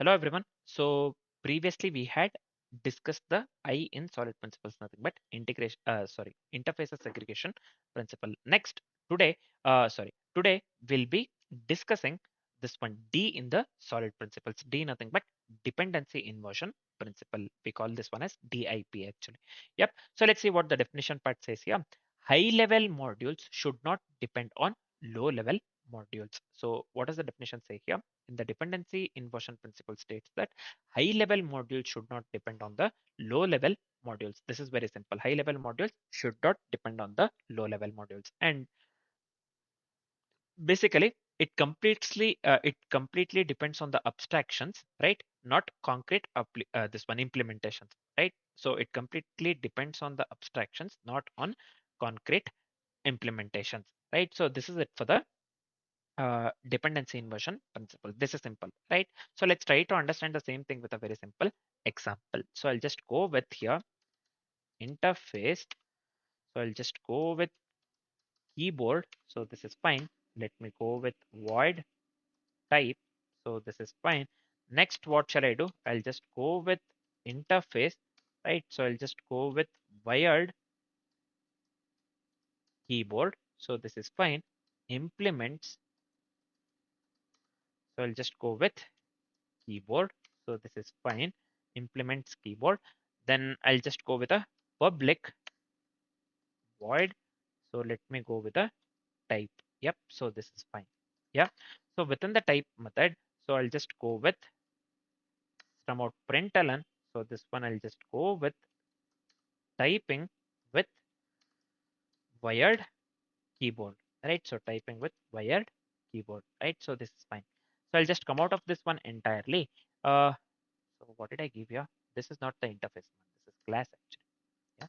Hello everyone. So previously we had discussed the I in solid principles, nothing but integration, interfaces segregation principle. Next, today we'll be discussing this one D in the solid principles. D nothing but dependency inversion principle. We call this one as DIP actually. Yep. So let's see what the definition part says here. High level modules should not depend on low level modules. So what does the definition say here? In the dependency inversion principle states that high level modules should not depend on the low level modules. This is very simple. High level modules should not depend on the low level modules. And basically it completely depends on the abstractions, right? Not concrete this one implementations, right? So it completely depends on the abstractions, not on concrete implementations, right? So this is it for the dependency inversion principle. This is simple, right? So let's try to understand the same thing with a very simple example. So I'll just go with here interface. So I'll just go with keyboard. So this is fine. Let me go with void type. So this is fine. Next, what shall I do? I'll just go with interface, right? So I'll just go with wired keyboard. So this is fine. Implements. So I'll just go with keyboard. So this is fine. Implements keyboard. Then I'll just go with a public void. So let me go with a type. Yep. So this is fine. Yeah. So within the type method, so I'll just go with some out println. So this one I'll just go with typing with wired keyboard, right? So typing with wired keyboard, right? So this is fine. So I'll just come out of this one entirely. So what did I give you? This is not the interface one. This is class actually. Yeah.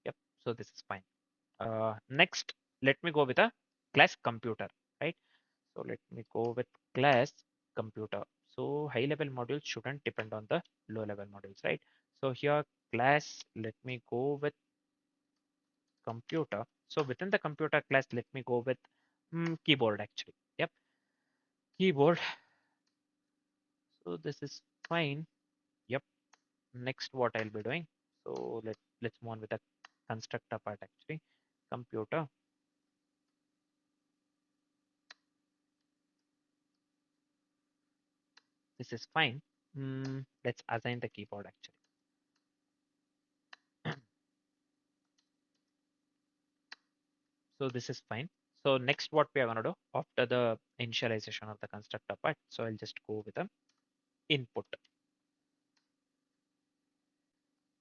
Yep. So this is fine. Next, let me go with a class computer, right? So let me go with class computer. So high level modules shouldn't depend on the low level modules, right? So here class, let me go with computer. So within the computer class, let me go with keyboard actually. Yep, keyboard. So this is fine. Yep. Next, what I'll be doing. So let's move on with the constructor part actually. Computer. This is fine. Let's assign the keyboard actually. So this is fine. So next what we are going to do after the initialization of the constructor part. So I'll just go with the input.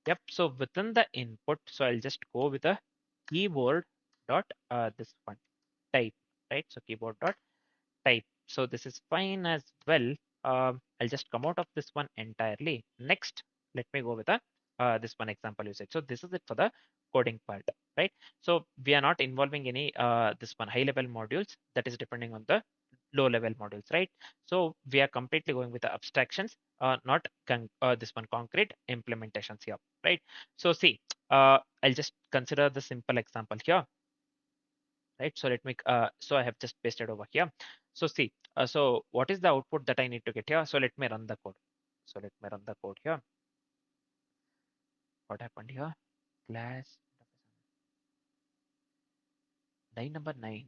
Yep. So within the input, so I'll just go with a keyboard dot this one type, right? So keyboard dot type. So this is fine as well. I'll just come out of this one entirely. Next, let me go with a this one example usage. So this is it for the coding part, right? So we are not involving any this one high level modules that is depending on the low level modules, right? So we are completely going with the abstractions, not this one concrete implementations here, right? So see, I'll just consider the simple example here, right? So let me, so I have just pasted over here. So see, so what is the output that I need to get here? So let me run the code. So let me run the code here. What happened here? Class line number 9.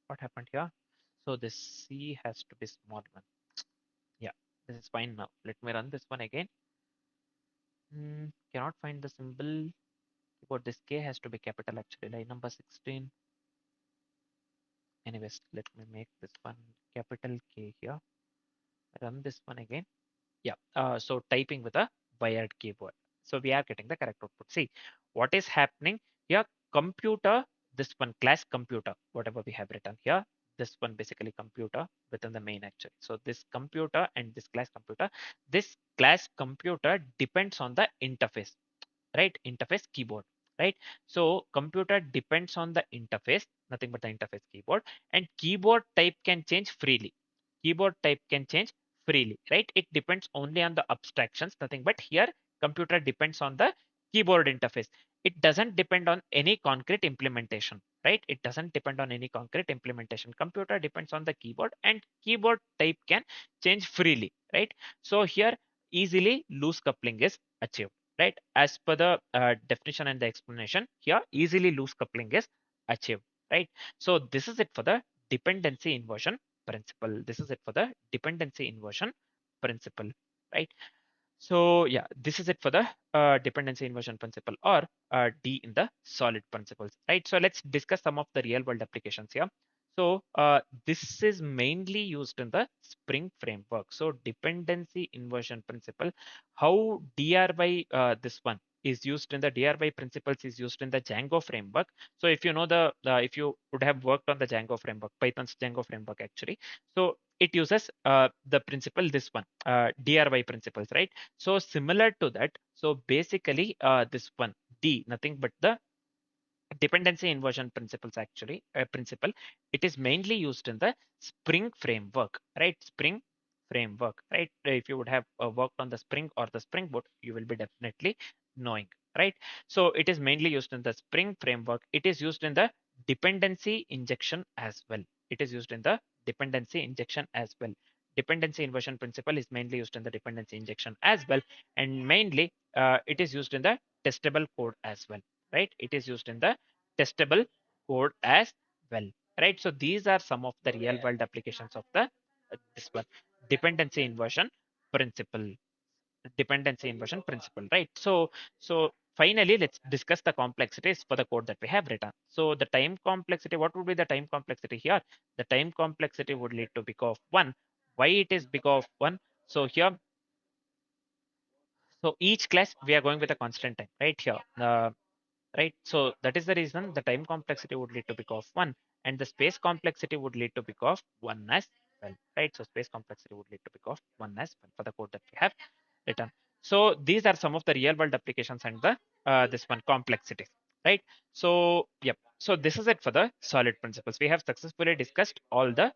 What happened here? So this C has to be small one. Yeah, this is fine now. Let me run this one again. Cannot find the symbol. But this K has to be capital actually. Line number 16. Anyways, let me make this one capital K here. Run this one again. Yeah, so typing with a wired keyboard. So we are getting the correct output. See, what is happening here? Computer, this one class computer, whatever we have written here, this one basically computer within the main actually. So this computer and this class computer depends on the interface, right? Interface keyboard, right? So computer depends on the interface, nothing but the interface keyboard, and keyboard type can change freely. Keyboard type can change freely, right? It depends only on the abstractions, nothing but here computer depends on the keyboard interface. It doesn't depend on any concrete implementation, right? It doesn't depend on any concrete implementation. Computer depends on the keyboard, and keyboard type can change freely, right? So here easily loose coupling is achieved, right? As per the definition and the explanation here, easily loose coupling is achieved, right? So this is it for the dependency inversion principle. This is it for the dependency inversion principle, right? So yeah, this is it for the dependency inversion principle, or D in the solid principles, right? So let's discuss some of the real world applications here. So this is mainly used in the Spring framework. So dependency inversion principle, how DRY this one is used in the DRY principles is used in the Django framework. So if you know if you would have worked on the Django framework, Python's Django framework actually, so it uses the principle, this one, DRY principles, right? So similar to that, so basically this one D, nothing but the dependency inversion principles actually, principle, it is mainly used in the Spring framework, right? Spring framework, right? If you would have worked on the Spring or the Spring Boot, you will be definitely knowing, right? So it is mainly used in the Spring framework. It is used in the dependency injection as well. It is used in the dependency injection as well. Dependency inversion principle is mainly used in the dependency injection as well, and mainly it is used in the testable code as well, right? It is used in the testable code as well, right? So these are some of the real world applications of the this one, dependency inversion principle. Dependency inversion principle, right? So finally, let's discuss the complexities for the code that we have written. So the time complexity, what would be the time complexity here? The time complexity would lead to big of 1. Why it is big of 1? So here, so each class we are going with a constant time, right? Here, right? So that is the reason the time complexity would lead to big of 1, and the space complexity would lead to big of 1 as well, right? So space complexity would lead to big of 1 as well for the code that we have written. So these are some of the real world applications and the this one complexities, right? So yep. So this is it for the solid principles. We have successfully discussed all the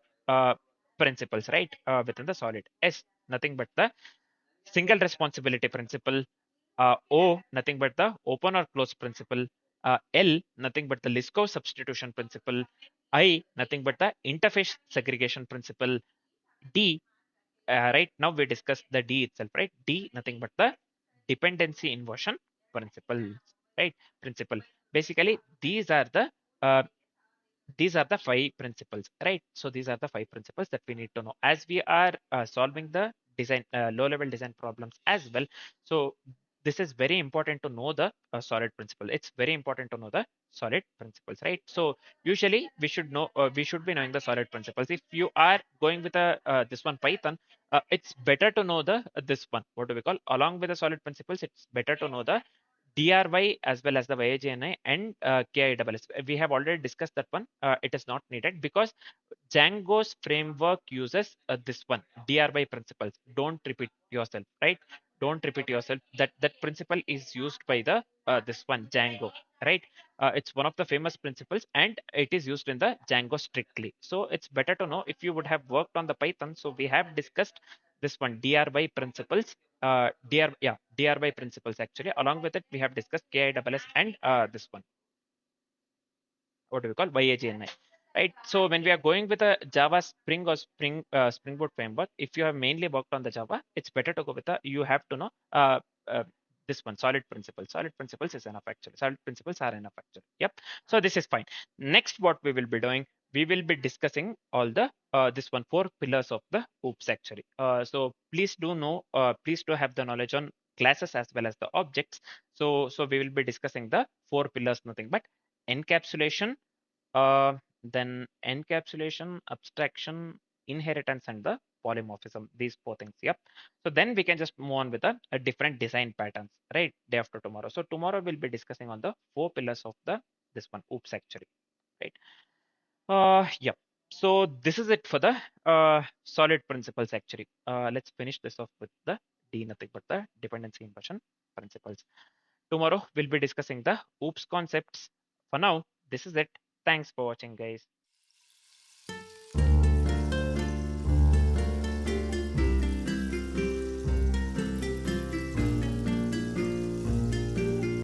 principles, right? Within the solid. S, nothing but the single responsibility principle. O, nothing but the open or close principle. L, nothing but the Liskov substitution principle. I, nothing but the interface segregation principle. D, right now we discussed the D itself, right? D, nothing but the dependency inversion principle, right? Principle. Basically, uh, these are the 5 principles, right? So these are the 5 principles that we need to know as we are solving the design low level design problems as well. So this is very important to know the solid principle. It's very important to know the solid principles, right? So usually we should know, we should be knowing the solid principles. If you are going with a this one Python, it's better to know the this one, what do we call, along with the solid principles, it's better to know the DRY as well as the YAGNI and KISS. We have already discussed that one. It is not needed because Django's framework uses this one, DRY principles. Don't repeat yourself, right? Don't repeat yourself. That principle is used by the this one Django, right? It's one of the famous principles, and it is used in the Django strictly. So it's better to know if you would have worked on the Python. So we have discussed this one DRY principles, DRY principles actually. Along with it, we have discussed KISS and this one, what do we call, YAGNI, right? So when we are going with a Java Spring or Spring Boot framework, if you have mainly worked on the Java, it's better to go with the, you have to know uh, this one, solid principles. Solid principles is enough actually. Solid principles are enough actually. Yep. So this is fine. Next, what we will be doing, we will be discussing all the this one 4 pillars of the OOPS actually. So please do know, please do have the knowledge on classes as well as the objects. So we will be discussing the 4 pillars, nothing but encapsulation, then encapsulation, abstraction, inheritance, and the polymorphism. These 4 things. Yep. So then we can just move on with a different design patterns, right? Day after tomorrow. So tomorrow we'll be discussing on the 4 pillars of the this one. Oops, actually, right? Yep. So this is it for the solid principles actually. Let's finish this off with the D, nothing but the dependency inversion principles. Tomorrow we'll be discussing the OOPS concepts. For now, this is it. Thanks for watching, guys.